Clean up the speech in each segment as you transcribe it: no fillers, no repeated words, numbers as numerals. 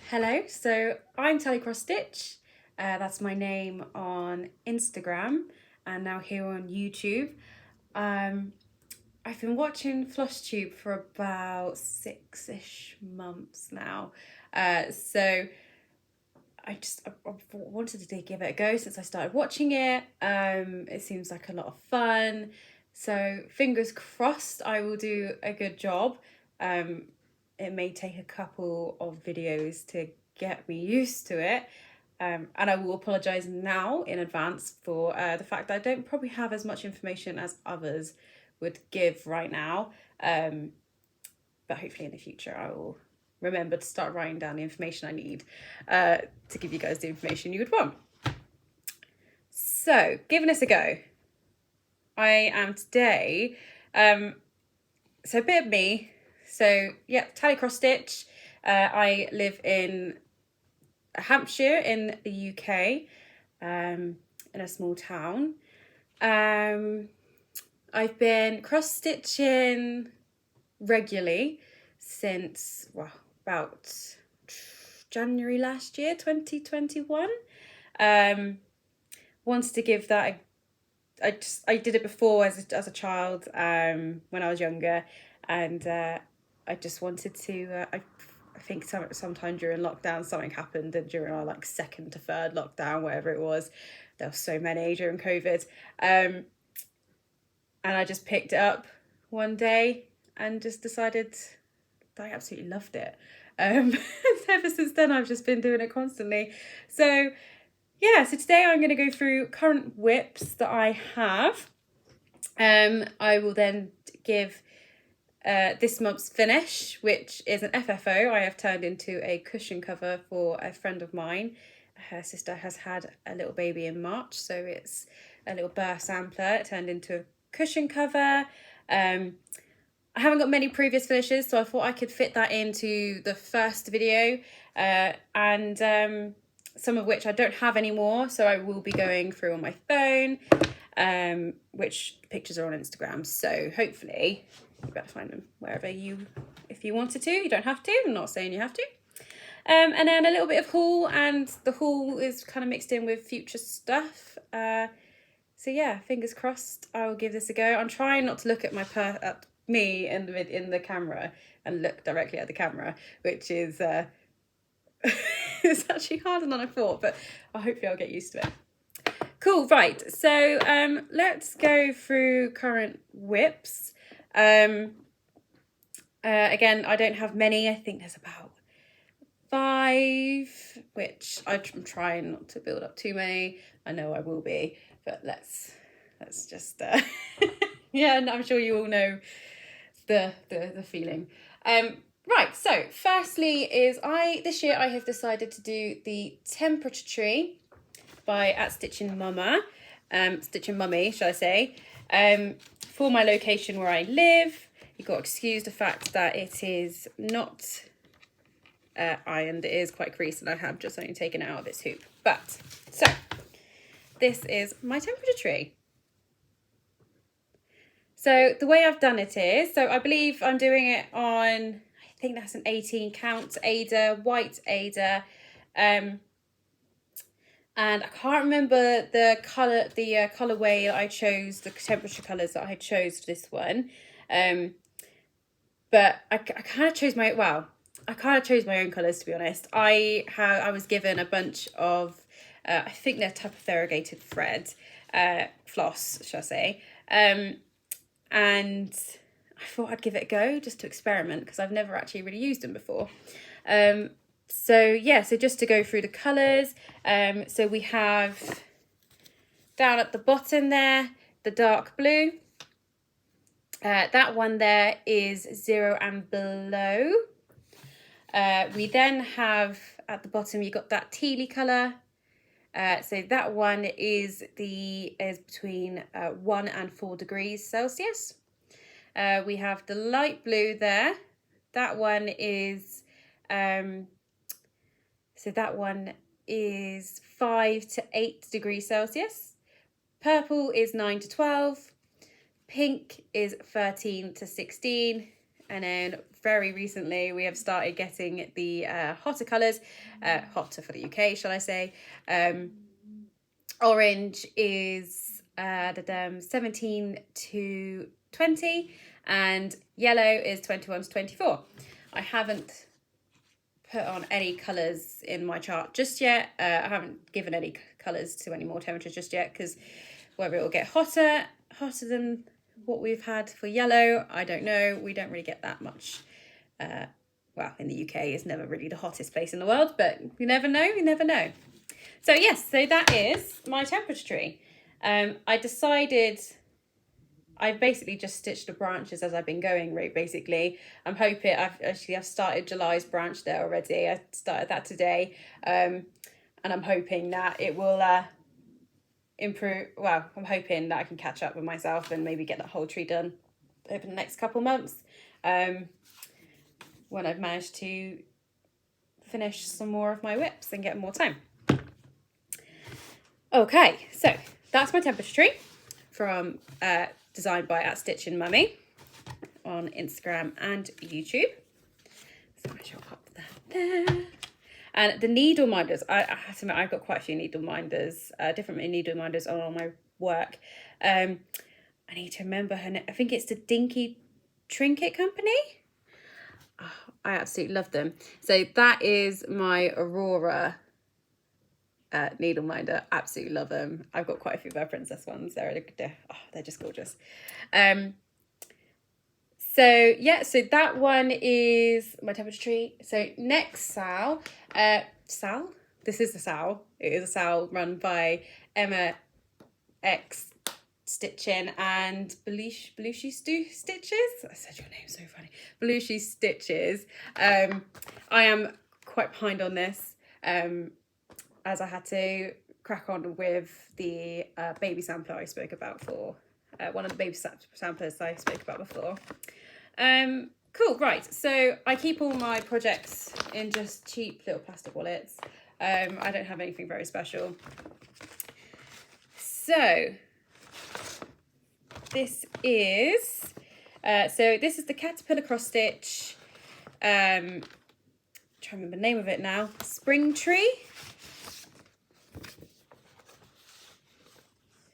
Hello, so I'm Tally Crossstitch. That's my name on Instagram and now here on YouTube. I've been watching Flosstube for about 6-ish months now. So I wanted to give it a go since I started watching it. It seems like a lot of fun. So fingers crossed I will do a good job. It may take a couple of videos to get me used to it. And I will apologise now in advance for the fact that I don't probably have as much information as others would give right now. But hopefully in the future I will remember to start writing down the information I need to give you guys the information you would want. So, giving this a go. I am today, so a bit of me. So yeah, Tally Crossstitch. I live in Hampshire in the UK, in a small town. I've been cross-stitching regularly since, well, about January last year, 2021. Wanted to give that I did it before as a child, when I was younger, and I just wanted to. I think sometime during lockdown something happened, and during our like second to third lockdown, whatever it was, there were so many during COVID, and I just picked it up one day and just decided that I absolutely loved it. Ever since then, I've just been doing it constantly. So yeah, so today I'm going to go through current whips that I have. I will then give this month's finish, which is an FFO I have turned into a cushion cover for a friend of mine. Her sister has had a little baby in March, so it's a little birth sampler. It turned into a cushion cover. I haven't got many previous finishes, so I thought I could fit that into the first video, and some of which I don't have anymore, so I will be going through on my phone, which pictures are on Instagram, so hopefully you better find them wherever if you wanted to. You don't have to, I'm not saying you have to. And then a little bit of haul, and the haul is kind of mixed in with future stuff. So yeah, fingers crossed I will give this a go. I'm trying not to look at at me in the camera and look directly at the camera, which is it's actually harder than I thought, but hopefully I'll get used to it. Cool, right, so let's go through current whips. Again, I don't have many. I think there's about 5, which I'm trying not to build up too many. I know I will be, but let's just yeah, and I'm sure you all know the feeling. Right, so firstly is this year I have decided to do the temperature tree by Stitching Mummy, shall I say, for my location where I live. You've got to excuse the fact that it is not ironed, it is quite creased, and I have just only taken it out of its hoop. But, so, this is my temperature tree. So the way I've done it is, so I believe I'm doing it on, I think that's an 18 count Ada, white Ada, and I can't remember the colourway that I chose, the temperature colours that I chose for this one, but I kind of chose my own colours, to be honest. I was given a bunch of, I think they're type of variegated thread, floss, shall I say, and I thought I'd give it a go just to experiment, because I've never actually really used them before. So yeah, so just to go through the colours, so we have down at the bottom there, the dark blue. That one there is 0 and below. We then have at the bottom, you got that tealy colour. So that one is between 1 and 4 degrees Celsius. We have the light blue there. That one is, so that one is 5 to 8 degrees Celsius. Purple is 9 to 12. Pink is 13 to 16. And then very recently we have started getting the hotter colours, hotter for the UK, shall I say. Orange is 17 to 20, and yellow is 21 to 24. I haven't put on any colours in my chart just yet. I haven't given any colours to any more temperatures just yet, because whether it will get hotter than what we've had for yellow, I don't know. We don't really get that much. Well, in the UK, it's never really the hottest place in the world, but you never know, you never know. So yes, so that is my temperature tree. I decided, I've basically just stitched the branches as I've been going, right, basically. I'm hoping, I've started July's branch there already. I started that today. And I'm hoping that it will improve. Well, I'm hoping that I can catch up with myself and maybe get that whole tree done over the next couple months. When I've managed to finish some more of my whips and get more time. Okay, so that's my temperature tree from designed by @StitchingMummy on Instagram and YouTube. So I shall pop that there. And the needle minders, I have to admit, I've got quite a few needle minders, different needle minders on all my work. I need to remember her name. I think it's the Dinky Trinket Company. Oh, I absolutely love them. So that is my Aurora needle minder. Absolutely love them. I've got quite a few of our princess ones. They're just gorgeous. So yeah, so that one is my temperature tree. So next Sal, this is a Sal. It is a Sal run by Emma X Stitching and Belushi Stitches. I said your name so funny. Belushi Stitches. I am quite behind on this, as I had to crack on with the baby sampler I spoke about for one of the baby samplers I spoke about before. Cool, right. So I keep all my projects in just cheap little plastic wallets. I don't have anything very special. So this is the Caterpillar cross stitch. Trying to remember the name of it now. Spring Tree.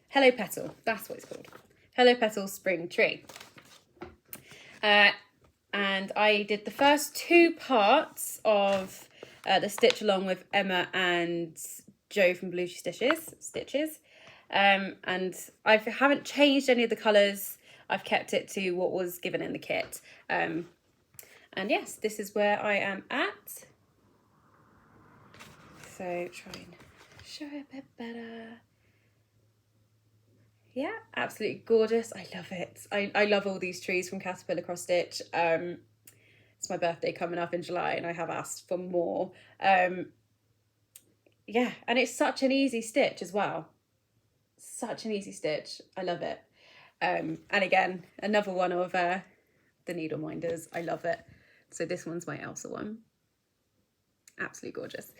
Hello Petal. That's what it's called. Hello Petal Spring Tree. And I did the first 2 parts of the stitch along with Emma and Jo from Belushi Stitches. And I haven't changed any of the colours. I've kept it to what was given in the kit. And yes, this is where I am at. So try and show it a bit better. Yeah, absolutely gorgeous. I love it. I love all these trees from Caterpillar Cross Stitch. It's my birthday coming up in July and I have asked for more. Yeah, and it's such an easy stitch as well. Such an easy stitch. I love it. And again, another one of the needle minders. I love it. So this one's my Elsa one. Absolutely gorgeous.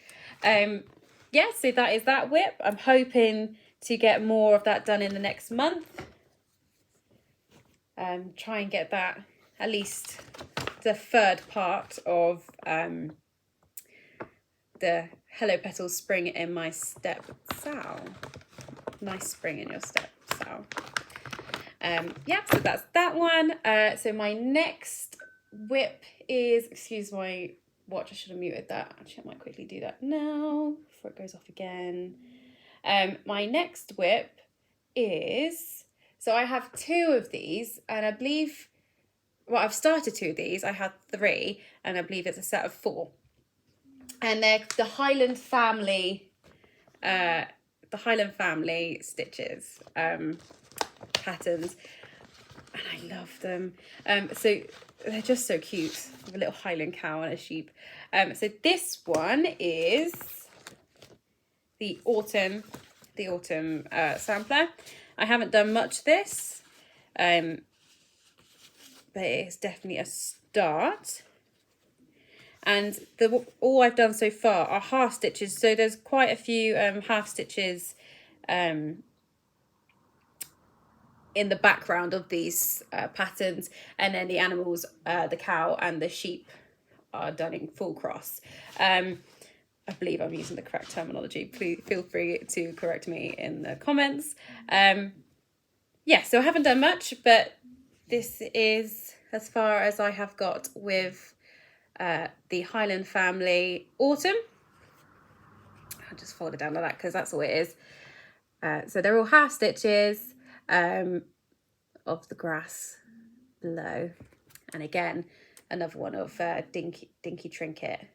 Yeah, so that is that whip. I'm hoping to get more of that done in the next month. Try and get that, at least the 3rd part of the Hello Petals Spring in my step Sal. Nice spring in your step Sal. Yeah, so that's that one. So my next whip is, excuse my watch, I should have muted that. Actually, I might quickly do that now before it goes off again. My next whip is, so I have 2 of these, and I believe, well, I've started 2 of these. I had 3, and I believe it's a set of 4. And they're the Highland Family stitches, patterns, and I love them. So they're just so cute, with a little Highland cow and a sheep. So this one is the autumn sampler. I haven't done much this, but it's definitely a start. And all I've done so far are half stitches. So there's quite a few half stitches in the background of these patterns, and then the animals, the cow and the sheep, are done in full cross. I believe I'm using the correct terminology. Please feel free to correct me in the comments. Yeah, so I haven't done much, but this is as far as I have got with the Highland Family Autumn. I'll just fold it down like that because that's all it is. So they're all half stitches of the grass below. And again, another one of Dinky Trinket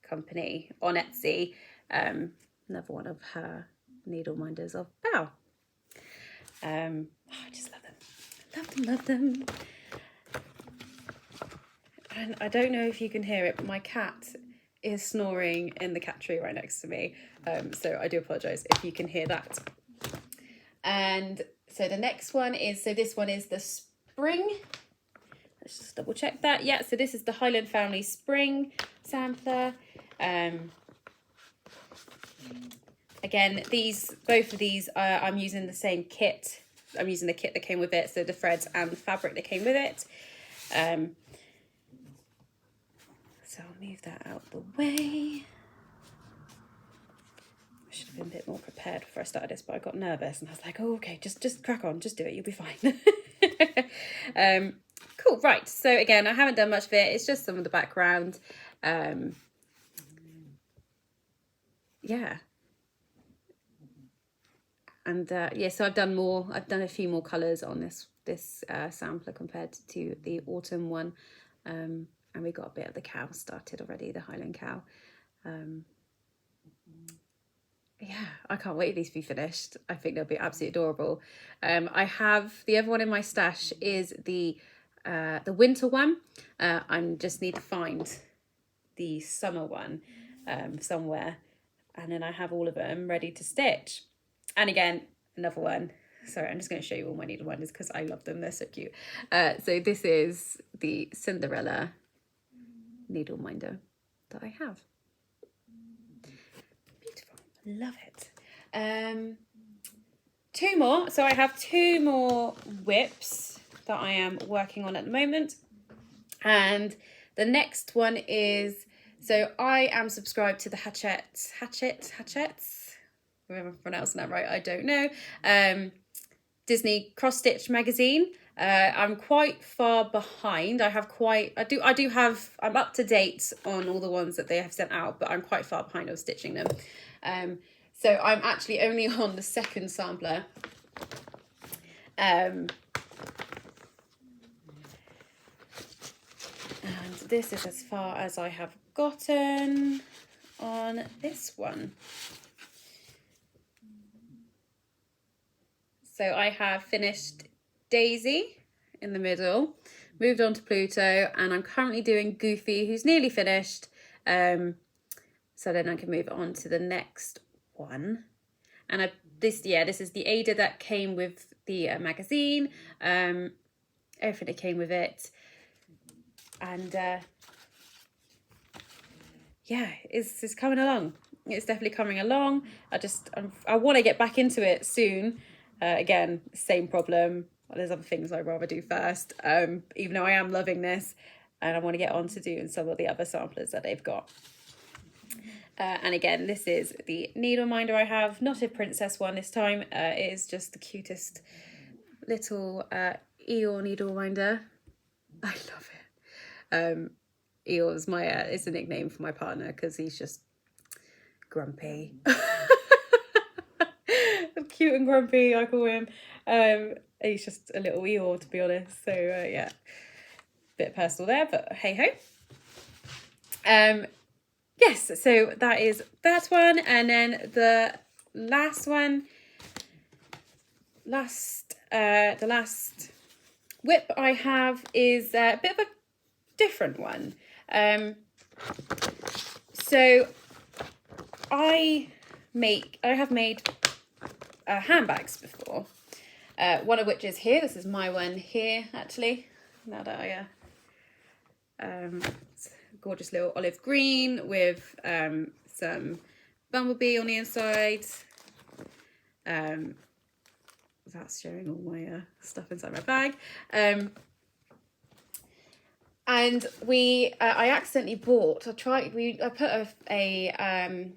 Company on Etsy. Another one of her needle minders of Bow. I just love them. Love them. And I don't know if you can hear it, but my cat is snoring in the cat tree right next to me. So I do apologise if you can hear that. And so the next one is, so this one is the spring. Let's just double check that. Yeah, so this is the Highland Family Spring sampler. Again, both of these, I'm using the same kit. I'm using the kit that came with it, so the threads and the fabric that came with it. So I'll move that out the way. I should have been a bit more prepared before I started this, but I got nervous and I was like, oh, okay, just crack on, just do it, you'll be fine. Cool, right, so again, I haven't done much of it, it's just some of the background. Yeah. And yeah, so I've done a few more colours on this sampler compared to the autumn one. And we got a bit of the cow started already, the Highland cow. Yeah, I can't wait for these to be finished. I think they'll be absolutely adorable. I have the other one in my stash is the winter one. I just need to find the summer one somewhere, and then I have all of them ready to stitch. And again, another one. Sorry, I'm just going to show you all my needle minders because I love them. They're so cute. So this is the Cinderella needle minder that I have. Beautiful. Love it. Two more. So I have two more whips that I am working on at the moment. And the next one is, so I am subscribed to the Hatchettes. If I'm pronouncing that right, I don't know. Disney cross stitch magazine. I'm quite far behind. I'm up to date on all the ones that they have sent out, but I'm quite far behind on stitching them. So I'm actually only on the second sampler. And this is as far as I have gotten on this one. So I have finished Daisy in the middle, moved on to Pluto, and I'm currently doing Goofy, who's nearly finished. So then I can move on to the next one. And this is the Ada that came with the magazine, everything that came with it. And yeah, it's coming along. It's definitely coming along. I want to get back into it soon. Again, same problem. There's other things I'd rather do first, even though I am loving this, and I want to get on to doing some of the other samplers that they've got. And again, this is the needle minder I have, not a princess one this time. It is just the cutest little Eeyore needle minder. I love it. Eeyore's it's a nickname for my partner because he's just grumpy. Cute and grumpy, I call him. He's just a little Eeyore, to be honest. So yeah, bit personal there, but hey ho. Yes, so that is that one, and then the last one, the last whip I have is a bit of a different one. So I have made handbags before, one of which is here. This is my one here, actually. Now that it's a gorgeous little olive green with some bumblebee on the inside, that's showing all my stuff inside my bag. And I accidentally bought, I put a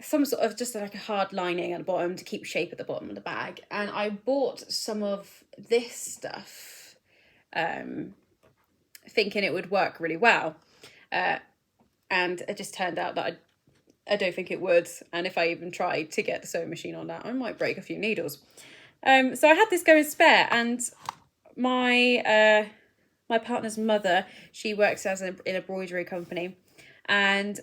some sort of just like a hard lining at the bottom to keep shape at the bottom of the bag. And I bought some of this stuff, thinking it would work really well. And it just turned out that I don't think it would. And if I even tried to get the sewing machine on that, I might break a few needles. So I had this going spare, and my partner's mother, she works in a embroidery company, and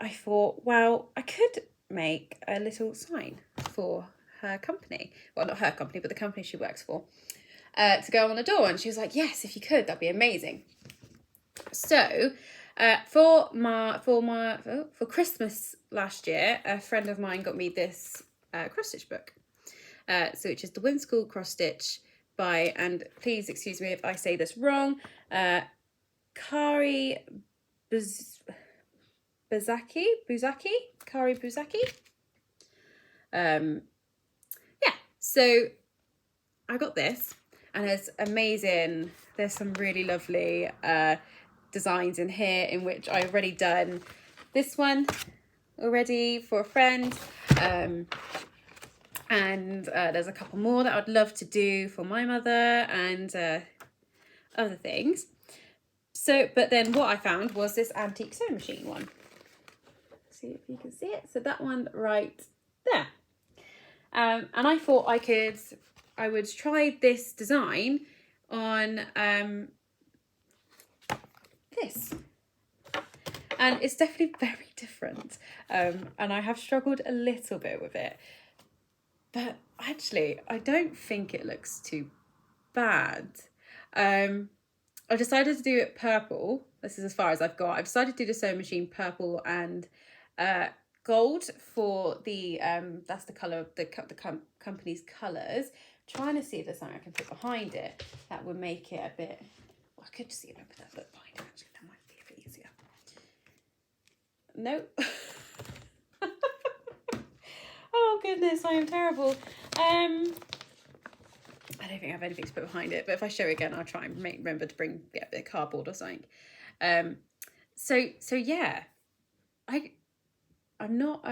I thought, well, I could make a little sign for her company. Well, not her company, but the company she works for, to go on the door. And she was like, yes, if you could, that'd be amazing. So for Christmas last year, a friend of mine got me this cross-stitch book, which is the Whimsical Cross-Stitch by, and please excuse me if I say this wrong, Kari Buzaki. Yeah, so I got this, and it's amazing. There's some really lovely designs in here, in which I've already done this one already for a friend, and there's a couple more that I'd love to do for my mother and other things. So, but then what I found was this antique sewing machine one. See if you can see it. So that one right there. And I thought I would try this design on this. And it's definitely very different. And I have struggled a little bit with it. But actually, I don't think it looks too bad. I decided to do it purple. This is as far as I've got. I've decided to do the sewing machine purple and gold for the that's the colour of the company's colours. Trying to see if there's something I can put behind it that would make it a bit. Well, I could just see if I put that look behind it. Actually, that might be a bit easier. Nope. Oh goodness, I am terrible. I don't think I have anything to put behind it, but if I show it again, I'll try and remember to get a bit of cardboard or something. So yeah, I'm not.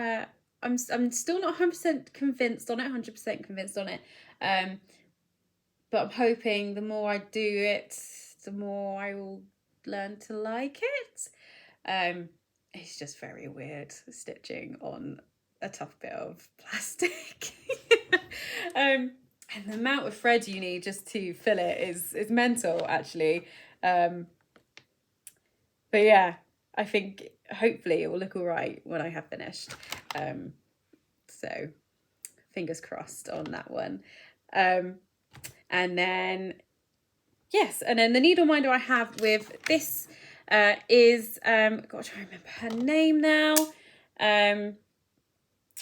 I'm still not 100% convinced on it. 100% convinced on it. But I'm hoping the more I do it, the more I will learn to like it. It's just very weird stitching on a tough bit of plastic. And the amount of thread you need just to fill it is mental, actually. But yeah, I think hopefully it will look all right when I have finished. So fingers crossed on that one. And then, yes, and then the needle minder I have with this is, I've got to try and remember her name now.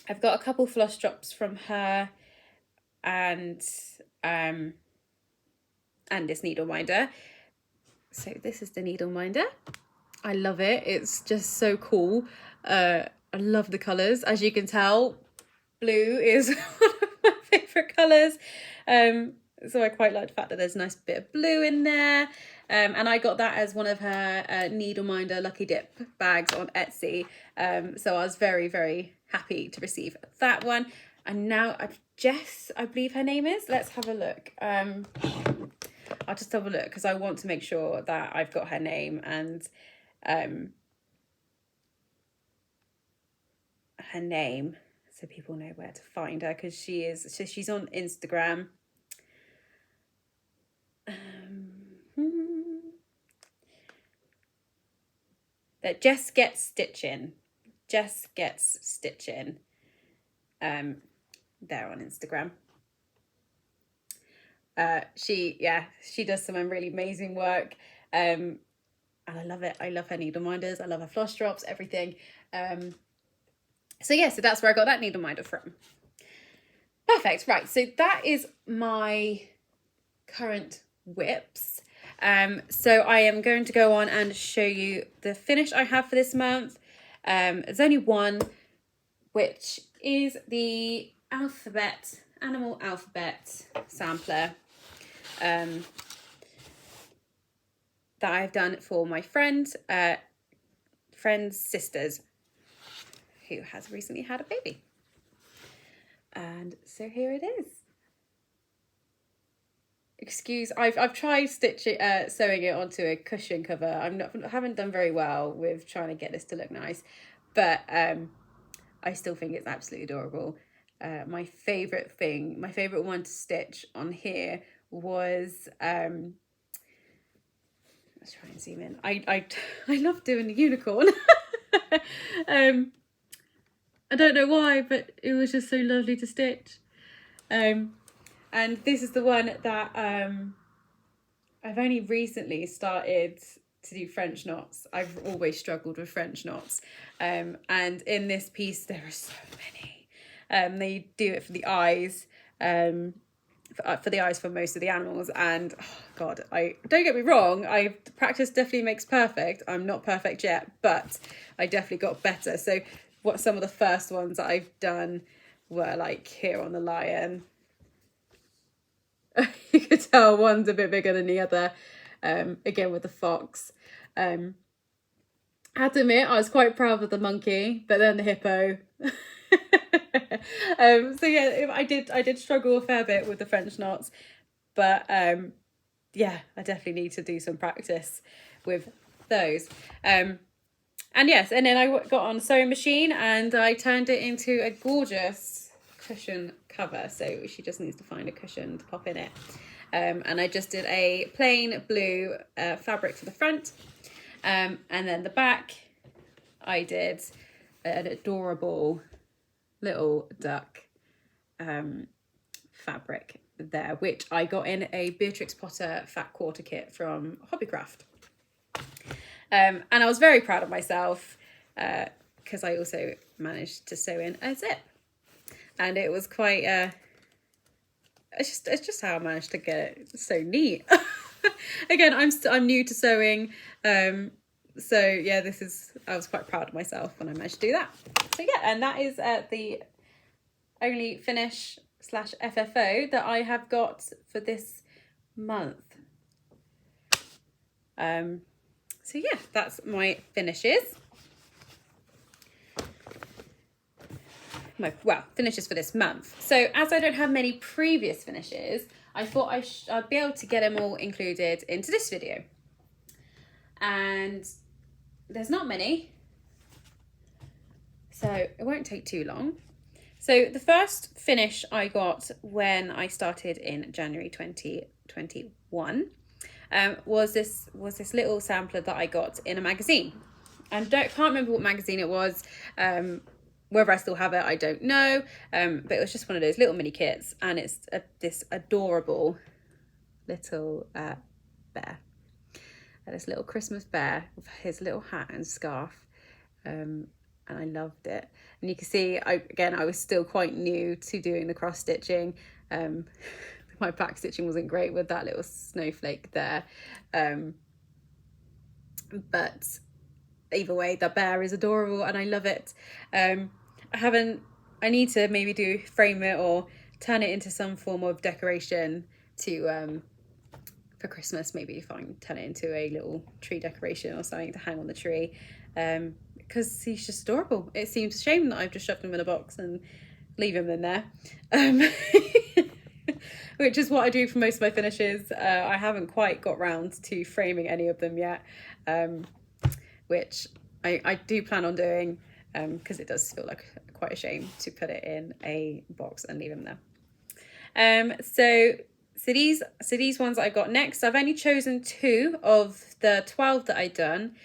I've got a couple floss drops from her, and this needle minder. So this is the needle minder. I love it. It's just so cool. I love the colours. As you can tell, blue is one of my favourite colours. So I quite like the fact that there's a nice bit of blue in there. And I got that as one of her needle minder Lucky Dip bags on Etsy. So I was very, very happy to receive that one. And now Jess, I believe her name is. Let's have a look. I'll just have a look because I want to make sure that I've got her name and her name, so people know where to find her, because she's on Instagram. That Jess Gets Stitching. Jess Gets Stitching. There on Instagram. She does some really amazing work. And I love it. I love her needle minders. I love her floss drops, everything. So that's where I got that needle minder from. Perfect. Right. So that is my current whips. So I am going to go on and show you the finish I have for this month. There's only one, which is the animal alphabet sampler that I've done for my friend's sisters, who has recently had a baby. And so here it is. I've tried sewing it onto a cushion cover. I haven't done very well with trying to get this to look nice, but I still think it's absolutely adorable. My favourite one to stitch on here was let's try and zoom in. I love doing the unicorn. I don't know why, but it was just so lovely to stitch. And this is the one that I've only recently started to do French knots. I've always struggled with French knots. And in this piece, there are so many. They do it for the eyes, for the eyes for most of the animals. And oh God, don't get me wrong, practice definitely makes perfect. I'm not perfect yet, but I definitely got better. So some of the first ones that I've done were like here on the lion. You could tell one's a bit bigger than the other. Again with the fox. I had to admit I was quite proud of the monkey, but then the hippo. So yeah, I did struggle a fair bit with the French knots, but yeah, I definitely need to do some practice with those. And yes, and then I got on a sewing machine and I turned it into a gorgeous cushion cover. So she just needs to find a cushion to pop in it. And I just did a plain blue fabric for the front. And then the back, I did an adorable little duck fabric there, which I got in a Beatrix Potter fat quarter kit from Hobbycraft. And I was very proud of myself because I also managed to sew in a zip, and it was quite it's just how I managed to get it so neat. Again, I'm new to sewing, so yeah, I was quite proud of myself when I managed to do that. So yeah, and that is the only finish / FFO that I have got for this month. So yeah, that's my finishes. Finishes for this month. So as I don't have many previous finishes, I thought I'd be able to get them all included into this video. And there's not many, so it won't take too long. So the first finish I got when I started in January 2021 was this little sampler that I got in a magazine. And can't remember what magazine it was. Whether I still have it, I don't know. But it was just one of those little mini kits, and it's this adorable little bear. This little Christmas bear with his little hat and scarf. And I loved it. And you can see, I was still quite new to doing the cross stitching. My back stitching wasn't great with that little snowflake there. But either way, the bear is adorable and I love it. I need to maybe frame it or turn it into some form of decoration to for Christmas. Maybe if I can turn it into a little tree decoration or something to hang on the tree, because he's just adorable. It seems a shame that I've just shoved him in a box and leave him in there, which is what I do for most of my finishes. I haven't quite got round to framing any of them yet, which I do plan on doing, because it does feel like quite a shame to put it in a box and leave them there. So these ones I got next, I've only chosen 2 of the 12 that I've done.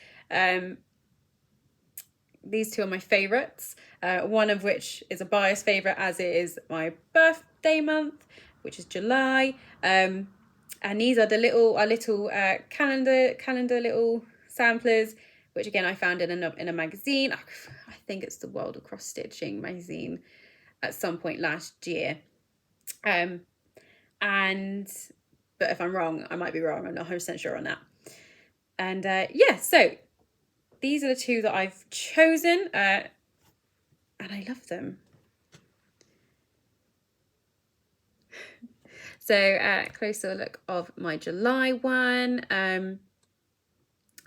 These 2 are my favourites, one of which is a biased favourite as it is my birthday month, which is July. And these are the little calendar little samplers, which again I found in a magazine. I think it's the World of Cross Stitching magazine at some point last year. But if I'm wrong, I might be wrong. I'm not 100% sure on that. And yeah, so these are the 2 that I've chosen, and I love them. So closer look of my July one,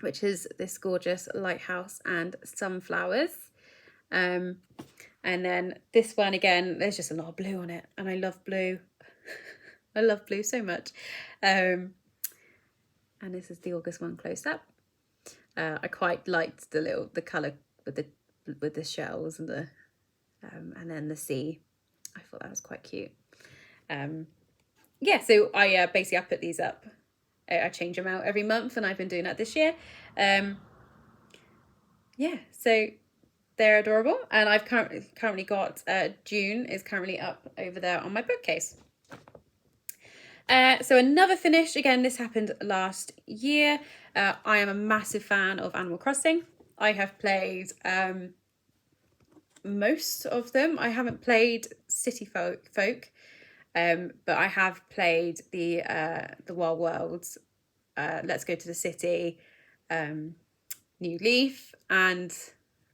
which is this gorgeous lighthouse and sunflowers. And then this one again, there's just a lot of blue on it, and I love blue. I love blue so much. And this is the August one close up. I quite liked the colour with the shells and then the sea. I thought that was quite cute. Yeah, so I basically I put these up. I change them out every month, and I've been doing that this year. Yeah, so they're adorable, and I've currently got June is currently up over there on my bookcase. So another finish, again, this happened last year. I am a massive fan of Animal Crossing. I have played most of them. I haven't played City Folk, but I have played the Wild Worlds, Let's Go to the City, New Leaf, and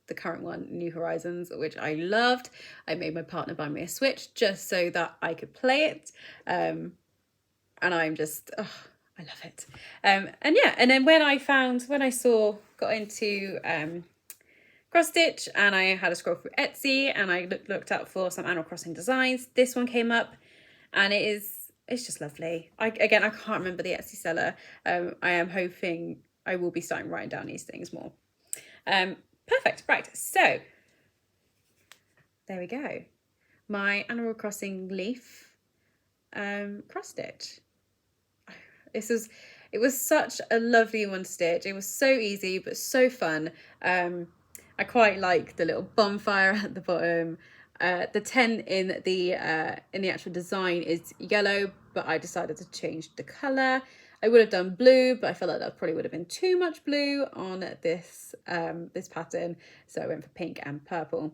the current one, New Horizons, which I loved. I made my partner buy me a Switch just so that I could play it. And I'm just, I love it. And yeah, and then when I got into cross stitch, and I had a scroll through Etsy, and I looked up for some Animal Crossing designs. This one came up, and it's just lovely. I can't remember the Etsy seller. I am hoping I will be starting writing down these things more. Perfect. Right. So there we go. My Animal Crossing leaf cross stitch. It was such a lovely one to stitch. It was so easy but so fun. I quite like the little bonfire at the bottom. The tent in the actual design is yellow, but I decided to change the colour. I would have done blue, but I felt like that probably would have been too much blue on this pattern, so I went for pink and purple.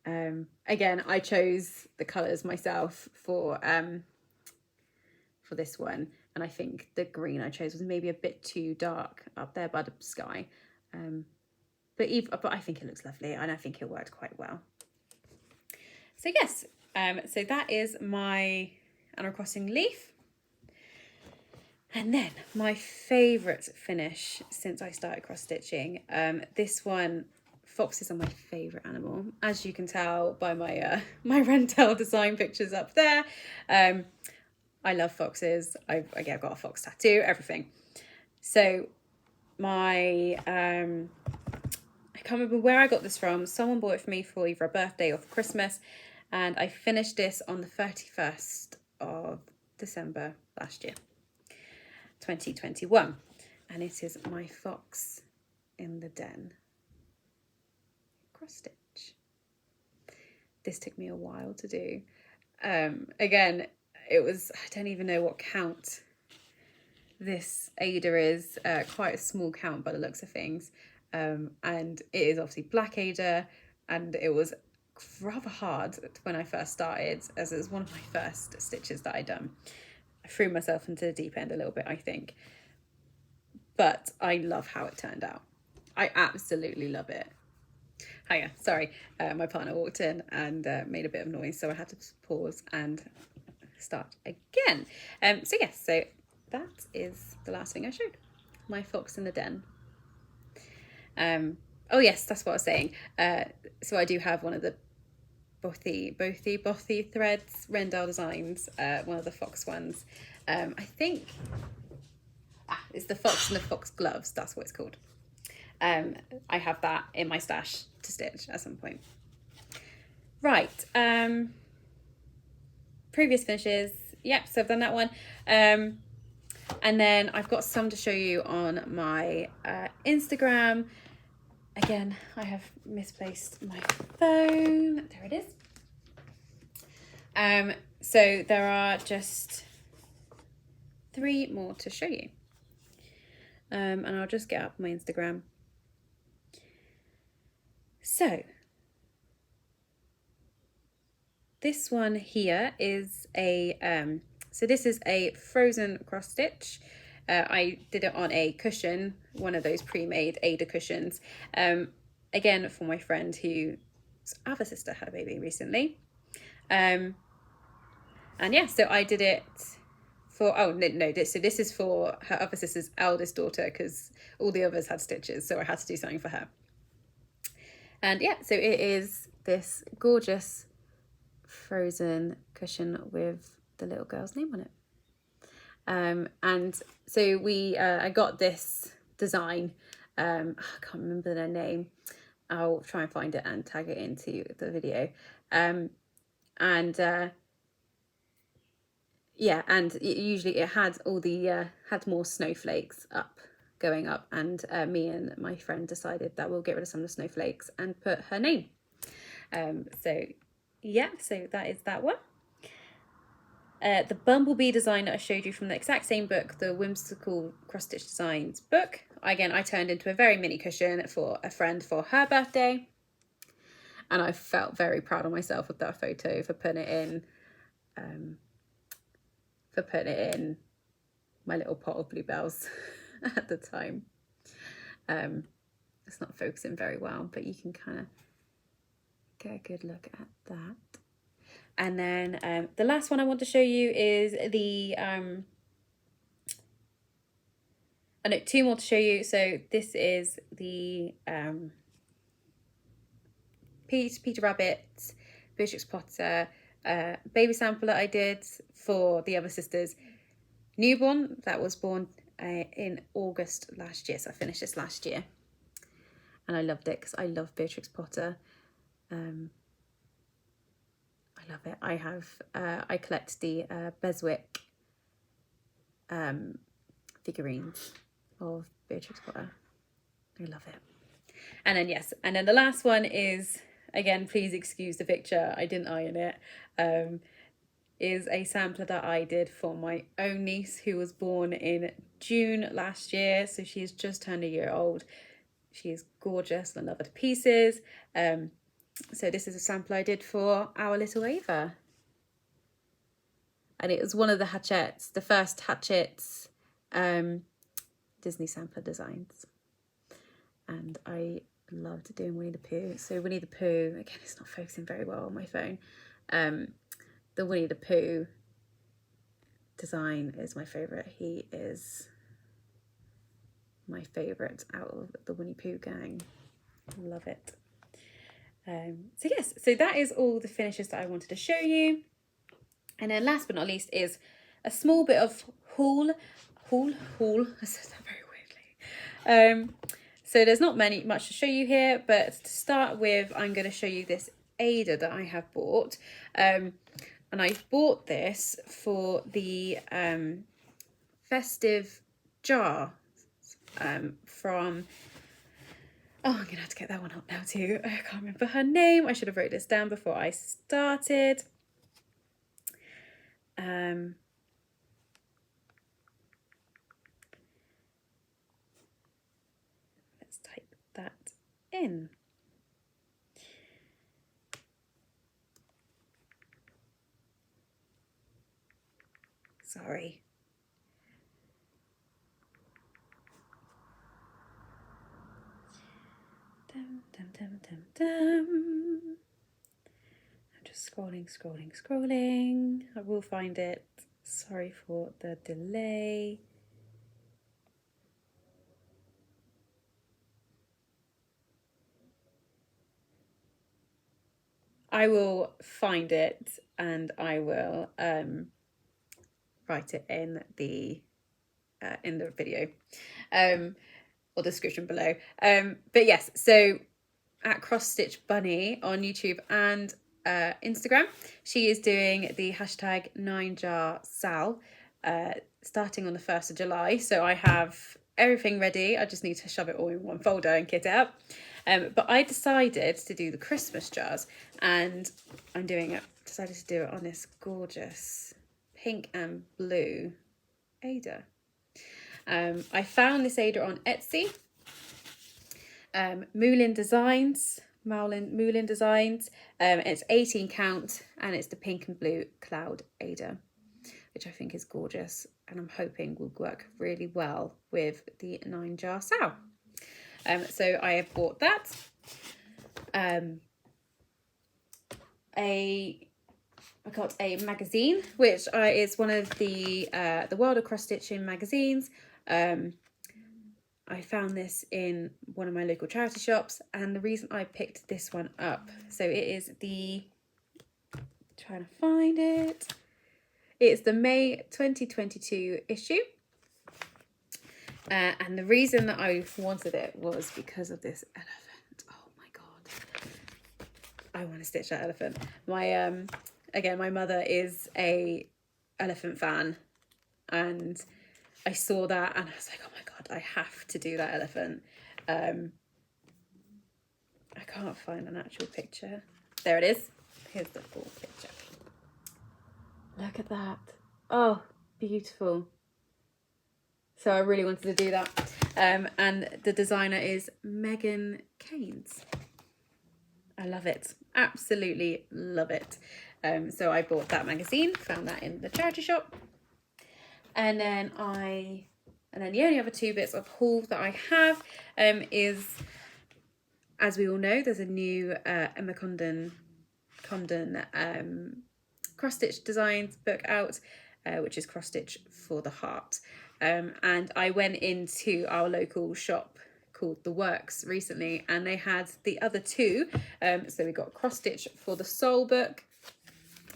Again, I chose the colours myself for this one, and I think the green I chose was maybe a bit too dark up there by the sky. But I think it looks lovely, and I think it worked quite well. So yes, so that is my Animal Crossing leaf. And then my favourite finish since I started cross stitching. This one, foxes are my favourite animal, as you can tell by my my Rentel design pictures up there. I love foxes. I've got a fox tattoo, everything. So my I can't remember where I got this from. Someone bought it for me for either a birthday or for Christmas, and I finished this on the 31st of December last year, 2021, and it is my fox in the den cross stitch. This took me a while to do. Again, it was, I don't even know what count this Ada is, quite a small count by the looks of things, and it is obviously black Ada, and it was rather hard when I first started, as it was one of my first stitches that I'd done. I threw myself into the deep end a little bit, I think, but I love how it turned out. I absolutely love it. Hiya, sorry, my partner walked in and made a bit of noise, so I had to pause and start again. So yes, so that is the last thing I showed, my fox in the den. Oh yes, that's what I was saying. So I do have one of the Bothy threads, Rendell Designs, one of the fox ones. I think it's the fox and the fox gloves, that's what it's called. I have that in my stash to stitch at some point. Right, previous finishes, yep, so I've done that one. And then I've got some to show you on my Instagram. Again, I have misplaced my phone. There it is. So there are just 3 more to show you. And I'll just get up my Instagram. So this one here is a so this is a frozen cross stitch. I did it on a cushion, one of those pre-made Ada cushions. Again, for my friend whose other sister had a baby recently. And yeah, so I did it for, oh no, so this is for her other sister's eldest daughter, because all the others had stitches, so I had to do something for her. And yeah, so it is this gorgeous frozen cushion with the little girl's name on it. And so I got this design, I can't remember their name, I'll try and find it and tag it into the video. Yeah, and usually it had all the had more snowflakes going up, and me and my friend decided that we'll get rid of some of the snowflakes and put her name. So yeah, so that is that one. The bumblebee design that I showed you from the exact same book, the Whimsical Cross Stitch Designs book. Again, I turned into a very mini cushion for a friend for her birthday. And I felt very proud of myself with that photo for putting it in my little pot of bluebells at the time. It's not focusing very well, but you can kind of get a good look at that. And then the last one I want to show you is the two more to show you. So this is the Peter Rabbit, Beatrix Potter baby sample that I did for the other sister's newborn that was born in August last year. So I finished this last year, and I loved it because I love Beatrix Potter. I love it. I collect the Beswick figurines of Beatrix Potter. I love it. And then yes, and then the last one is, again, please excuse the picture, I didn't iron it, is a sampler that I did for my own niece who was born in June last year. So she has just turned a year old. She is gorgeous and I love her to pieces. So this is a sampler I did for our little Ava. And it was one of the Hatchettes, the first Hatchettes Disney sampler designs. And I loved doing Winnie the Pooh. So Winnie the Pooh, again, it's not focusing very well on my phone. The Winnie the Pooh design is my favourite. He is my favourite out of the Winnie Pooh gang. Love it. So yes, so that is all the finishes that I wanted to show you. And then last but not least is a small bit of haul. I said that very weirdly. So there's not much to show you here, but to start with, I'm going to show you this Ada that I have bought. And I bought this for the festive jar from... Oh, I'm going to have to get that one up now too. I can't remember her name. I should have wrote this down before I started. Let's type that in. Sorry. I'm just scrolling. I will find it. Sorry for the delay. I will find it and I will write it in the video or description below. But yes, so at Cross Stitch Bunny on YouTube and Instagram, she is doing the hashtag 9Jar Sal starting on the 1st of July. So I have everything ready. I just need to shove it all in one folder and kit it up. But I decided to do the Christmas jars, and decided to do it on this gorgeous pink and blue Ada. I found this Ada on Etsy. Moulin Designs. It's 18 count and it's the pink and blue cloud Ada, which I think is gorgeous, and I'm hoping will work really well with the 9Jar Sal. So I have bought that. I got a magazine, which is one of the World of Cross Stitching magazines. I found this in one of my local charity shops, and the reason I picked this one up, so it is the, trying to find it, it's the May 2022 issue. And the reason that I wanted it was because of this elephant. Oh my god, I want to stitch that elephant. My again, my mother is a elephant fan, and I saw that and I was like, oh my god, I have to do that elephant. I can't find an actual picture. There it is. Here's the full picture. Look at that. Oh, beautiful. So I really wanted to do that. And the designer is Megan Keynes. I love it. Absolutely love it. So I bought that magazine, found that in the charity shop. And then the only other two bits of haul that I have is, as we all know, there's a new Emma Condon cross stitch designs book out, which is Cross Stitch for the Heart. And I went into our local shop called The Works recently, and they had the other two. So we got Cross Stitch for the Soul book,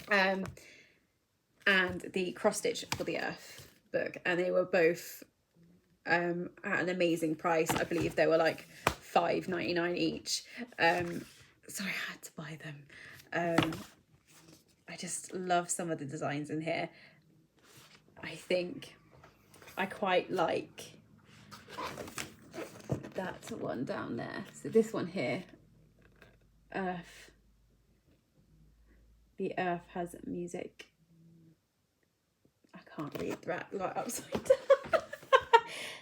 and the Cross Stitch for the Earth book, and they were both at an amazing price. I believe they were like $5.99 each. So I had to buy them. I just love some of the designs in here. I think I quite like that one down there. So this one here, Earth. The Earth has music. I can't read that right upside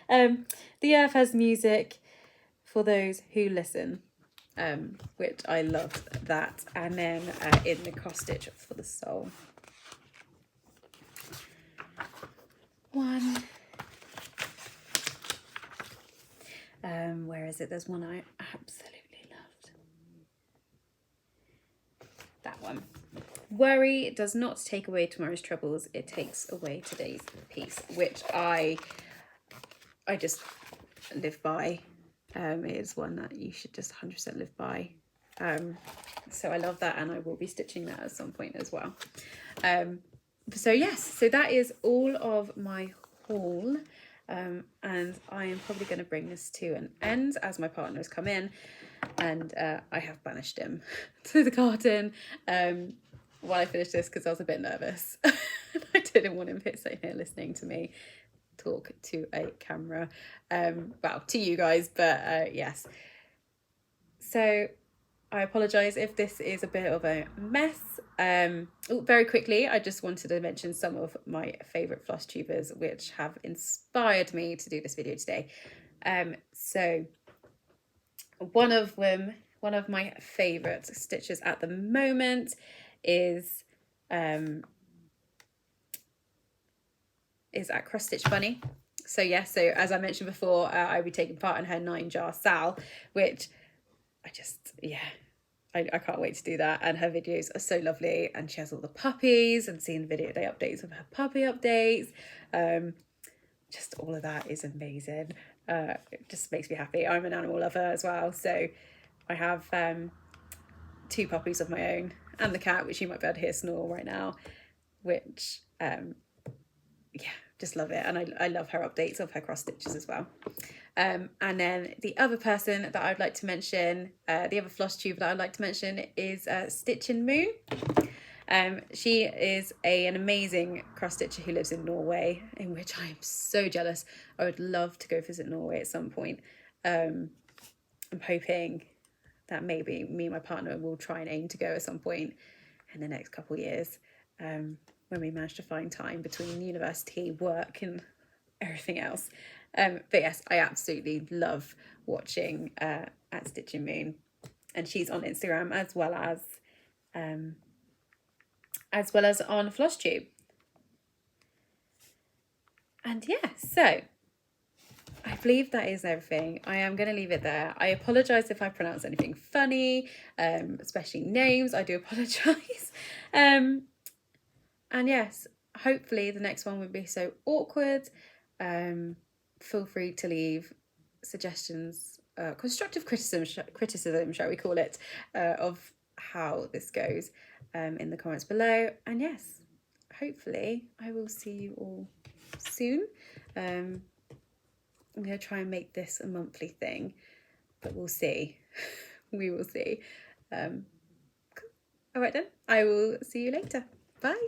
down. The Earth has music for those who listen, which I loved that. And then in the Cross Stitch for the Soul. One. Where is it? There's one I absolutely loved. That one. Worry does not take away tomorrow's troubles. It takes away today's peace, which I just live by. It is one that you should just 100% live by. So I love that, and I will be stitching that at some point as well. So yes, so that is all of my haul. And I am probably going to bring this to an end as my partner has come in, and I have banished him to the garden while I finish this, because I was a bit nervous. I didn't want him sitting here listening to me talk to a camera, well, to you guys, but yes. So I apologise if this is a bit of a mess. Very quickly, I just wanted to mention some of my favourite floss tubers which have inspired me to do this video today. So one of my favourite stitches at the moment is at Cross Stitch Bunny. So yes, so as I mentioned before, I'll be taking part in her 9 Jar Sal, which I can't wait to do that. And her videos are so lovely, and she has all the puppies, and seeing the video day updates of her puppy updates. Just all of that is amazing. It just makes me happy. I'm an animal lover as well, so I have 2 puppies of my own, and the cat, which you might be able to hear snore right now, which just love it. And I love her updates of her cross stitches as well. And then the other person that I'd like to mention, the other floss tube that I'd like to mention is Stitching Moon. She is an amazing cross stitcher who lives in Norway, in which I am so jealous. I would love to go visit Norway at some point. I'm hoping that maybe me and my partner will try and aim to go at some point in the next couple of years, when we manage to find time between university, work and everything else. But yes, I absolutely love watching at Stitching Moon, and she's on Instagram as well as on Flosstube. And yeah, so I believe that is everything. I am going to leave it there. I apologise if I pronounce anything funny, especially names. I do apologise. And yes, hopefully the next one won't be so awkward. Feel free to leave suggestions, constructive criticism, shall we call it, of how this goes in the comments below. And yes, hopefully I will see you all soon. I'm going to try and make this a monthly thing, but we'll see. We will see. Cool. All right then, I will see you later. Bye.